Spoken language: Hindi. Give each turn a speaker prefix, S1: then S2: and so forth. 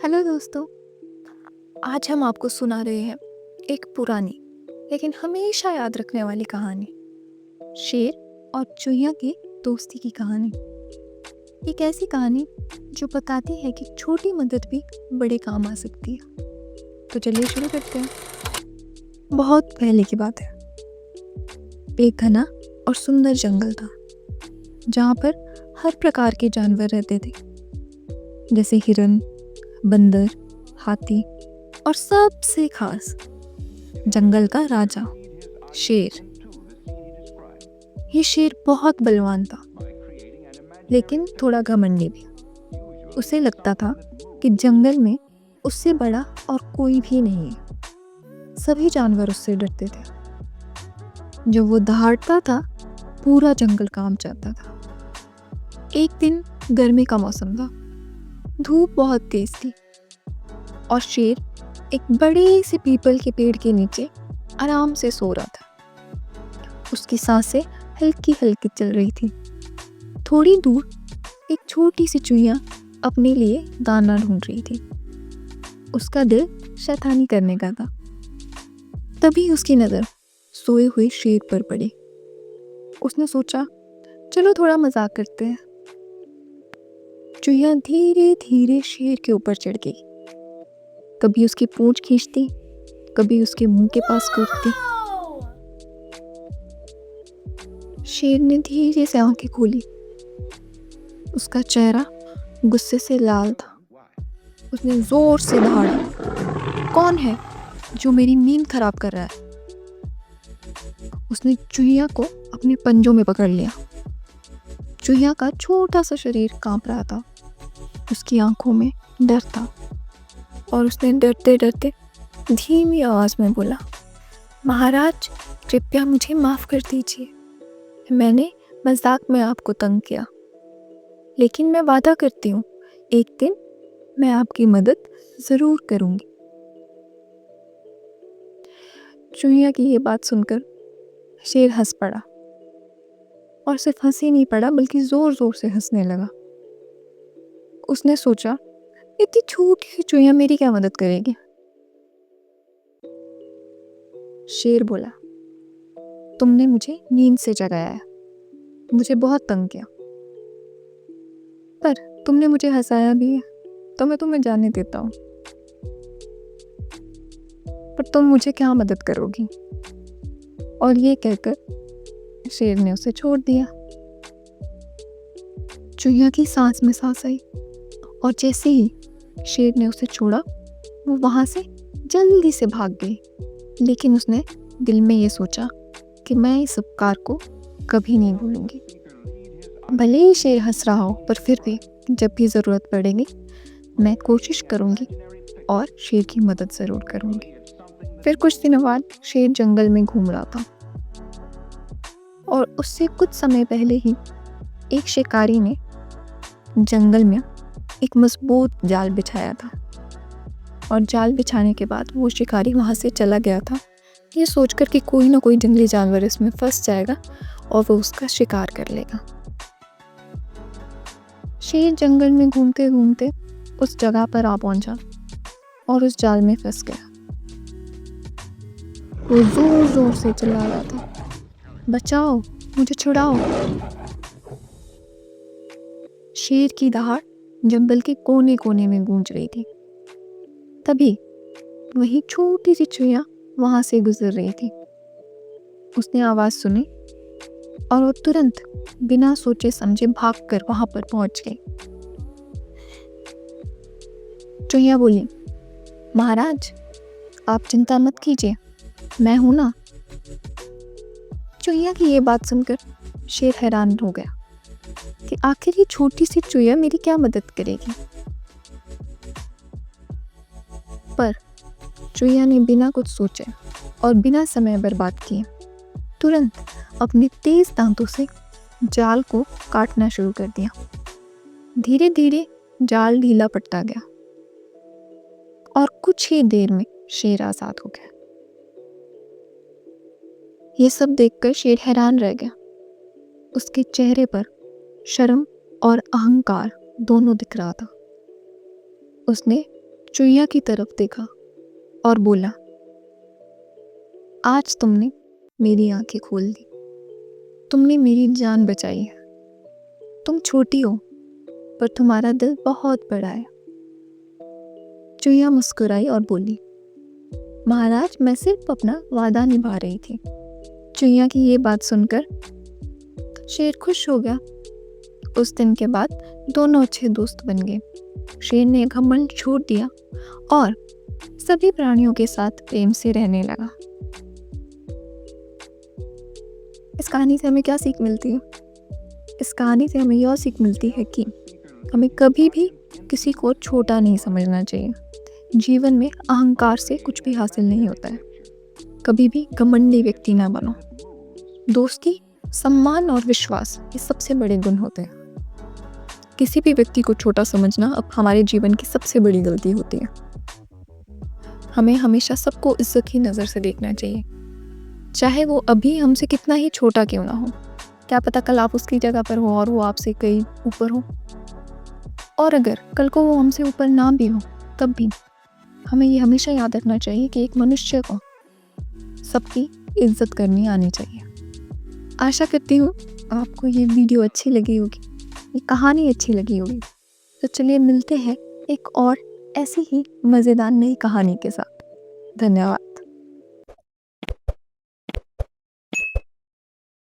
S1: हेलो दोस्तों। आज हम आपको सुना रहे हैं एक पुरानी लेकिन हमेशा याद रखने वाली कहानी, शेर और चूहिया की दोस्ती की कहानी। एक ऐसी कहानी जो बताती है कि छोटी मदद भी बड़े काम आ सकती है। तो चलिए शुरू करते हैं। बहुत पहले की बात है। एक घना और सुंदर जंगल था जहाँ पर हर प्रकार के जानवर रहते थे, जैसे हिरन, बंदर, हाथी और सबसे खास जंगल का राजा शेर। ये शेर बहुत बलवान था, लेकिन थोड़ा घमंडी भी। उसे लगता था कि जंगल में उससे बड़ा और कोई भी नहीं है। सभी जानवर उससे डरते थे। जब वो दहाड़ता था, पूरा जंगल कांप जाता था। एक दिन गर्मी का मौसम था, धूप बहुत तेज थी और शेर एक बड़े से पीपल के पेड़ के नीचे आराम से सो रहा था। उसकी सांसें हल्की हल्की चल रही थी। थोड़ी दूर एक छोटी सी चूहिया अपने लिए दाना ढूंढ रही थी। उसका दिल शैतानी करने का था। तभी उसकी नज़र सोए हुए शेर पर पड़ी। उसने सोचा, चलो थोड़ा मजाक करते हैं। चूहिया धीरे धीरे शेर के ऊपर चढ़ गई। कभी उसकी पूंछ खींचती, कभी उसके मुंह के पास कूदती। शेर ने धीरे से आंखें खोली। उसका चेहरा गुस्से से लाल था। उसने जोर से दहाड़ा, कौन है जो मेरी नींद खराब कर रहा है? उसने चूहिया को अपने पंजों में पकड़ लिया। चूहिया का छोटा सा शरीर कांप रहा था। उसकी आंखों में डर था और उसने डरते डरते धीमी आवाज में बोला, महाराज, कृपया मुझे माफ कर दीजिए। मैंने मजाक में आपको तंग किया, लेकिन मैं वादा करती हूँ, एक दिन मैं आपकी मदद जरूर करूंगी। चूहिया की ये बात सुनकर शेर हंस पड़ा, और सिर्फ हंसी नहीं पड़ा बल्कि जोर जोर से हंसने लगा। उसने सोचा, इतनी छोटी सी चूहिया मेरी क्या मदद करेगी? शेर बोला, तुमने मुझे नींद से जगाया है, मुझे बहुत तंग किया, पर तुमने मुझे हंसाया भी है, तो मैं तुम्हें जाने देता हूँ। पर तुम मुझे क्या मदद करोगी? और ये कहकर शेर ने उसे छोड़ दिया। चूहिया की सांस में सांस आई, और जैसे ही शेर ने उसे छोड़ा, वो वहां से जल्दी से भाग गई। लेकिन उसने दिल में ये सोचा कि मैं इस उपकार को कभी नहीं भूलूंगी। भले ही शेर हंस रहा हो, पर फिर भी जब भी ज़रूरत पड़ेगी मैं कोशिश करूंगी और शेर की मदद ज़रूर करूंगी। फिर कुछ दिनों बाद शेर जंगल में घूम रहा था, और उससे कुछ समय पहले ही एक शिकारी ने जंगल में एक मजबूत जाल बिछाया था। और जाल बिछाने के बाद वो शिकारी वहाँ से चला गया था, ये सोचकर कि कोई ना कोई जंगली जानवर इसमें फंस जाएगा और वो उसका शिकार कर लेगा। शेर जंगल में घूमते घूमते उस जगह पर आ पहुंचा और उस जाल में फंस गया। वो जोर जोर से चिल्ला रहा था, बचाओ, मुझे छुड़ाओ। शेर की दहाड़ जंगल के कोने कोने में गूंज रही थी। तभी वही छोटी सी चूहिया वहां से गुजर रही थी। उसने आवाज सुनी और वो तुरंत बिना सोचे समझे भागकर वहां पर पहुंच गई। चूहिया बोली, महाराज, आप चिंता मत कीजिए, मैं हूं ना। चूहिया की ये बात सुनकर शेर हैरान हो गया कि आखिर ये छोटी सी चूहिया मेरी क्या मदद करेगी। पर चूहिया ने बिना कुछ सोचे और बिना समय बर्बाद किए तुरंत अपने तेज दांतों से जाल को काटना शुरू कर दिया। धीरे धीरे जाल ढीला पड़ता गया और कुछ ही देर में शेर आजाद हो गया। ये सब देखकर शेर हैरान रह गया। उसके चेहरे पर शर्म और अहंकार दोनों दिख रहा था। उसने चुईया की तरफ देखा और बोला, आज तुमने मेरी आंखें खोल दी, तुमने मेरी जान बचाई है। तुम छोटी हो पर तुम्हारा दिल बहुत बड़ा है। चुईया मुस्कुराई और बोली, महाराज मैं सिर्फ अपना वादा निभा रही थी। चुईया की ये बात सुनकर शेर खुश हो गया। उस दिन के बाद दोनों अच्छे दोस्त बन गए। शेर ने घमंड छोड़ दिया और सभी प्राणियों के साथ प्रेम से रहने लगा। इस कहानी से हमें क्या सीख मिलती है? इस कहानी से हमें यह सीख मिलती है कि हमें कभी भी किसी को छोटा नहीं समझना चाहिए। जीवन में अहंकार से कुछ भी हासिल नहीं होता है। कभी भी घमंडी व्यक्ति ना बनो। दोस्ती, सम्मान और विश्वास ये सबसे बड़े गुण होते हैं। किसी भी व्यक्ति को छोटा समझना अब हमारे जीवन की सबसे बड़ी गलती होती है। हमें हमेशा सबको इज्जत की नज़र से देखना चाहिए, चाहे वो अभी हमसे कितना ही छोटा क्यों ना हो। क्या पता कल आप उसकी जगह पर हो और वो आपसे कहीं ऊपर हो, और अगर कल को वो हमसे ऊपर ना भी हो तब भी हमें ये हमेशा याद रखना चाहिए कि एक मनुष्य को सबकी इज्जत करनी आनी चाहिए। आशा करती हूँ आपको ये वीडियो अच्छी लगी होगी, ये कहानी अच्छी लगी होगी। तो चलिए मिलते हैं एक और ऐसी ही मज़ेदार नई कहानी के साथ। धन्यवाद।